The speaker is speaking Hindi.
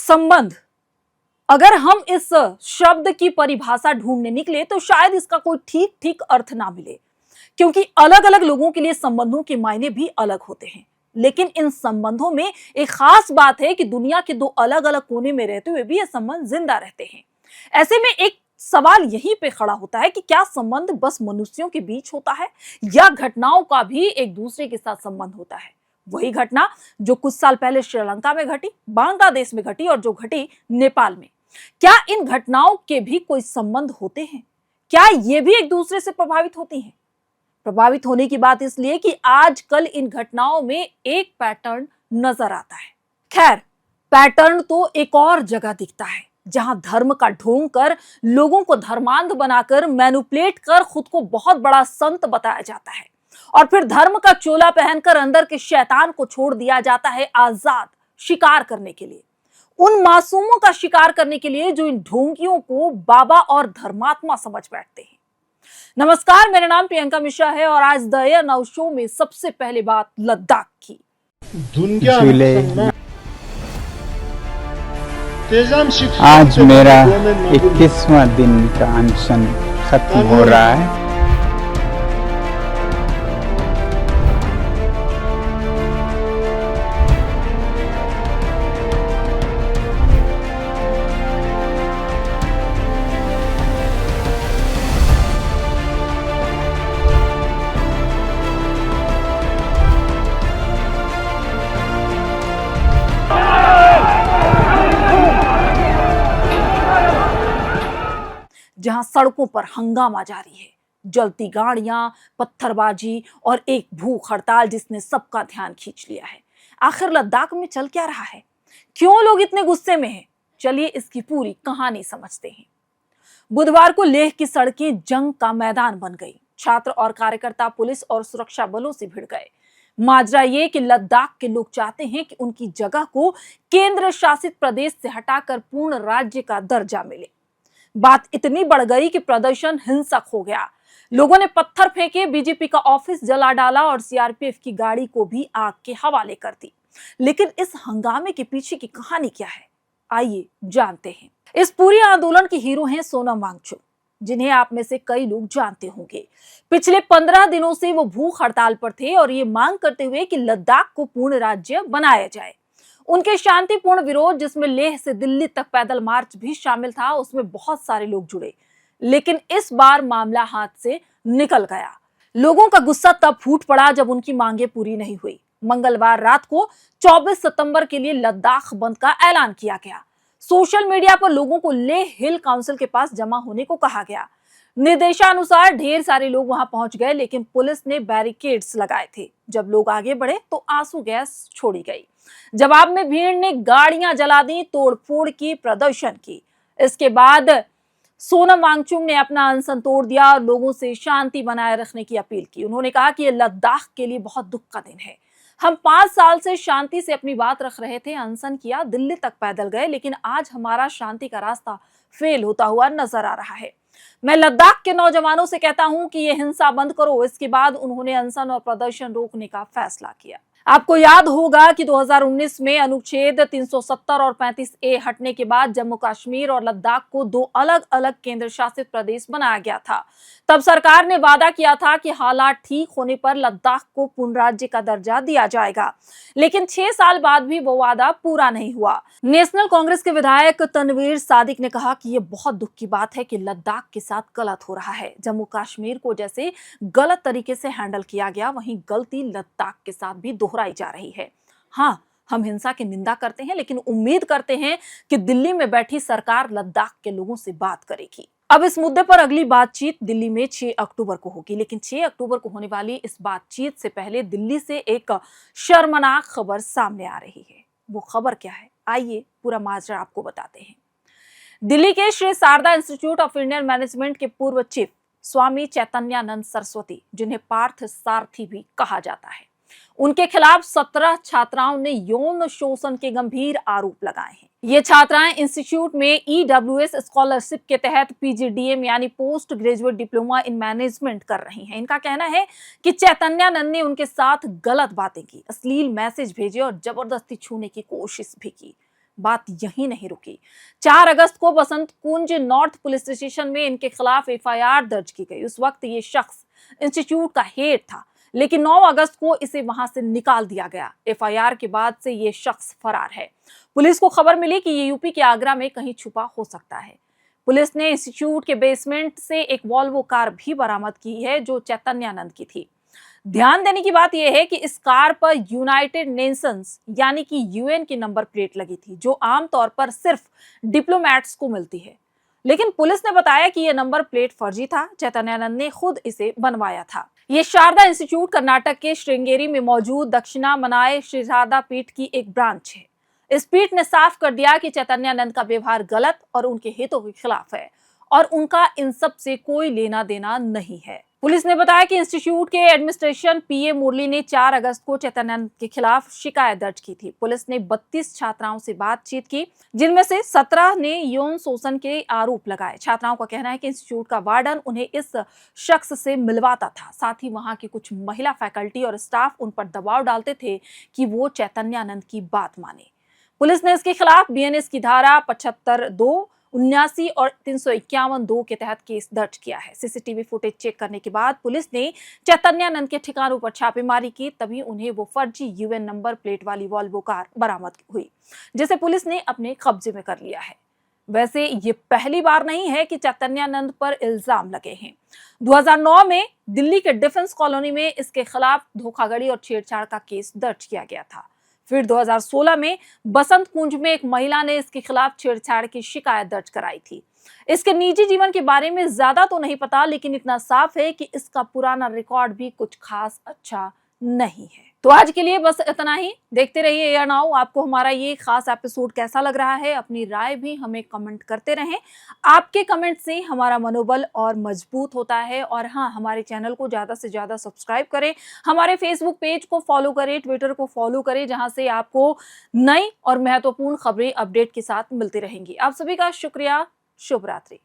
संबंध। अगर हम इस शब्द की परिभाषा ढूंढने निकले तो शायद इसका कोई ठीक ठीक अर्थ ना मिले, क्योंकि अलग अलग लोगों के लिए संबंधों के मायने भी अलग होते हैं। लेकिन इन संबंधों में एक खास बात है कि दुनिया के दो अलग अलग कोने में रहते हुए भी ये संबंध जिंदा रहते हैं। ऐसे में एक सवाल यहीं पे खड़ा होता है कि क्या संबंध बस मनुष्यों के बीच होता है या घटनाओं का भी एक दूसरे के साथ संबंध होता है। वही घटना जो कुछ साल पहले श्रीलंका में घटी, बांग्लादेश में घटी और जो घटी नेपाल में, क्या इन घटनाओं के भी कोई संबंध होते हैं? क्या ये भी एक दूसरे से प्रभावित होती हैं? प्रभावित होने की बात इसलिए कि आजकल इन घटनाओं में एक पैटर्न नजर आता है। खैर, पैटर्न तो एक और जगह दिखता है, जहां धर्म का ढोंग कर लोगों को धर्मांध बनाकर मैनिपुलेट कर खुद को बहुत बड़ा संत बताया जाता है और फिर धर्म का चोला पहनकर अंदर के शैतान को छोड़ दिया जाता है आजाद शिकार करने के लिए, उन मासूमों का शिकार करने के लिए जो इन ढोंगियों को बाबा और धर्मात्मा समझ बैठते हैं। नमस्कार, मेरा नाम प्रियंका मिश्रा है और आज द एयर नाउ शो में सबसे पहले बात लद्दाख की। आज मेरा 21वां दिन का अनशन खत्म हो रहा है। जहां सड़कों पर हंगामा जारी है, जलती गाड़ियां, पत्थरबाजी और एक भूख हड़ताल जिसने सबका ध्यान खींच लिया है। आखिर लद्दाख में चल क्या रहा है? क्यों लोग इतने गुस्से में हैं? चलिए इसकी पूरी कहानी समझते हैं। बुधवार को लेह की सड़कें जंग का मैदान बन गई। छात्र और कार्यकर्ता पुलिस और सुरक्षा बलों से भिड़ गए। माजरा ये कि लद्दाख के लोग चाहते हैं कि उनकी जगह को केंद्र शासित प्रदेश से हटाकर पूर्ण राज्य का दर्जा मिले। बात इतनी बढ़ गई कि प्रदर्शन हिंसक हो गया। लोगों ने पत्थर फेंके, बीजेपी का ऑफिस जला डाला और सीआरपीएफ की गाड़ी को भी आग के हवाले कर दी। लेकिन इस हंगामे के पीछे की कहानी क्या है, आइए जानते हैं। इस पूरी आंदोलन के हीरो हैं सोनम वांगचुक, जिन्हें आप में से कई लोग जानते होंगे। पिछले 15 दिनों से वो भूख हड़ताल पर थे और ये मांग करते हुए कि लद्दाख को पूर्ण राज्य बनाया जाए। उनके शांतिपूर्ण विरोध, जिसमें लेह से दिल्ली तक पैदल मार्च भी शामिल था, उसमें बहुत सारे लोग जुड़े। लेकिन इस बार मामला हाथ से निकल गया। लोगों का गुस्सा तब फूट पड़ा जब उनकी मांगे पूरी नहीं हुई। मंगलवार रात को 24 सितंबर के लिए लद्दाख बंद का ऐलान किया गया। सोशल मीडिया पर लोगों को लेह हिल काउंसिल के पास जमा होने को कहा गया। निर्देशानुसार ढेर सारे लोग वहां पहुंच गए, लेकिन पुलिस ने बैरिकेड्स लगाए थे। जब लोग आगे बढ़े तो आंसू गैस छोड़ी गई। जवाब में भीड़ ने गाड़ियां जला दी, तोड़फोड़ की, प्रदर्शन की। इसके बाद सोनम वांगचुक ने अपना अनशन तोड़ दिया और लोगों से शांति बनाए रखने की अपील की। उन्होंने कहा कि यह लद्दाख के लिए बहुत दुख का दिन है। हम 5 साल से शांति से अपनी बात रख रहे थे, अनशन किया, दिल्ली तक पैदल गए, लेकिन आज हमारा शांति का रास्ता फेल होता हुआ नजर आ रहा है। मैं लद्दाख के नौजवानों से कहता हूं कि ये हिंसा बंद करो। इसके बाद उन्होंने अनशन और प्रदर्शन रोकने का फैसला किया। आपको याद होगा कि 2019 में अनुच्छेद 370 और 35A हटने के बाद जम्मू कश्मीर और लद्दाख को 2 अलग अलग केंद्र शासित प्रदेश बनाया गया था। तब सरकार ने वादा किया था कि हालात ठीक होने पर लद्दाख को पूर्ण राज्य का दर्जा दिया जाएगा, लेकिन 6 साल बाद भी वो वादा पूरा नहीं हुआ। नेशनल कांग्रेस के विधायक तनवीर सादिक ने कहा कि ये बहुत दुख की बात है कि लद्दाख के साथ गलत हो रहा है। जम्मू कश्मीर को जैसे गलत तरीके से हैंडल किया गया, वहीं गलती लद्दाख के साथ भी दोहराई जा रही है। हाँ, हम हिंसा की निंदा करते हैं, लेकिन उम्मीद करते हैं कि दिल्ली में बैठी सरकार लद्दाख के लोगों से बात करेगी। अब इस मुद्दे पर अगली बातचीत दिल्ली में 6 अक्टूबर को होगी, लेकिन 6 अक्टूबर को होने वाली इस बातचीत से पहले दिल्ली से एक शर्मनाक खबर सामने आ रही है। वो खबर क्या है, आइए पूरा माजरा आपको बताते हैं। दिल्ली के Shri Sharda institute of Indian management के पूर्व चीफ स्वामी चैतन्यानंद सरस्वती, जिन्हें पार्थ सारथी भी कहा जाता है, उनके खिलाफ 17 छात्राओं ने यौन शोषण के गंभीर आरोप लगाए हैं। ये छात्राएं इंस्टीट्यूट में ईडब्ल्यूएस स्कॉलरशिप के तहत पीजीडीएम यानी post graduate diploma in management कर रही हैं। इनका कहना है कि चैतन्यानंद ने उनके साथ गलत बातें की, अश्लील मैसेज भेजे और जबरदस्ती छूने की कोशिश भी की। बात यहीं नहीं रुकी। 4 अगस्त को बसंत कुंज नॉर्थ पुलिस स्टेशन में इनके खिलाफ एफआईआर दर्ज की गई। उस वक्त ये शख्स इंस्टीट्यूट का हेड था, लेकिन 9 अगस्त को इसे वहां से निकाल दिया गया। एफआईआर के बाद से ये शख्स फरार है। पुलिस को खबर मिली कि ये यूपी के आगरा में कहीं छुपा हो सकता है। पुलिस ने इंस्टीट्यूट के बेसमेंट से एक वॉल्वो कार भी बरामद की है जो चैतन्यानंद की थी। ध्यान देने की बात यह है कि इस कार पर यूनाइटेड नेशंस यानी कि यूएन की नंबर प्लेट लगी थी, जो आमतौर पर सिर्फ डिप्लोमैट्स को मिलती है। लेकिन पुलिस ने बताया कि यह नंबर प्लेट फर्जी था। चैतन्यानंद ने खुद इसे बनवाया था। ये शारदा इंस्टीट्यूट कर्नाटक के श्रृंगेरी में मौजूद दक्षिणामनाय श्री शारदा पीठ की एक ब्रांच है। इस पीठ ने साफ कर दिया कि चैतन्यानंद का व्यवहार गलत और उनके हितों के खिलाफ है और उनका इन सब से कोई लेना देना नहीं है। पुलिस ने बताया कि इंस्टीट्यूट के एडमिनिस्ट्रेशन पीए मुरली ने 4 अगस्त को चैतन्यानंद के खिलाफ शिकायत दर्ज की थी। पुलिस ने 32 छात्राओं से बातचीत की, जिनमें से 17 ने यौन शोषण के आरोप लगाए। छात्राओं का कहना है कि इंस्टीट्यूट का वार्डन उन्हें इस शख्स से मिलवाता था। साथ ही वहां की कुछ महिला फैकल्टी और स्टाफ उन पर दबाव डालते थे कि वो चैतन्यानंद की बात माने। पुलिस ने इसके खिलाफ बीएनएस की धारा 75(2), 79 और 351(2) के तहत केस दर्ज किया है। सीसीटीवी फुटेज चेक करने के बाद पुलिस ने चैतन्यानंद के ठिकानों पर छापेमारी की, तभी उन्हें वो फर्जी यूएन नंबर प्लेट वाली वॉल्वो कार बरामद हुई, जिसे पुलिस ने अपने कब्जे में कर लिया है। वैसे ये पहली बार नहीं है कि चैतन्यानंद पर इल्जाम लगे हैं। 2009 में दिल्ली के डिफेंस कॉलोनी में इसके खिलाफ धोखाधड़ी और छेड़छाड़ का केस दर्ज किया गया था। फिर 2016 में बसंत कुंज में एक महिला ने इसके खिलाफ छेड़छाड़ की शिकायत दर्ज कराई थी। इसके निजी जीवन के बारे में ज्यादा तो नहीं पता, लेकिन इतना साफ है कि इसका पुराना रिकॉर्ड भी कुछ खास अच्छा नहीं है। तो आज के लिए बस इतना ही। देखते रहिए एयर नाउ। आपको हमारा ये खास एपिसोड कैसा लग रहा है, अपनी राय भी हमें कमेंट करते रहें। आपके कमेंट से हमारा मनोबल और मजबूत होता है। और हाँ, हमारे चैनल को ज्यादा से ज्यादा सब्सक्राइब करें, हमारे फेसबुक पेज को फॉलो करें, ट्विटर को फॉलो करें, जहां से आपको नई और महत्वपूर्ण खबरें अपडेट के साथ मिलती रहेंगी। आप सभी का शुक्रिया। शुभ रात्रि।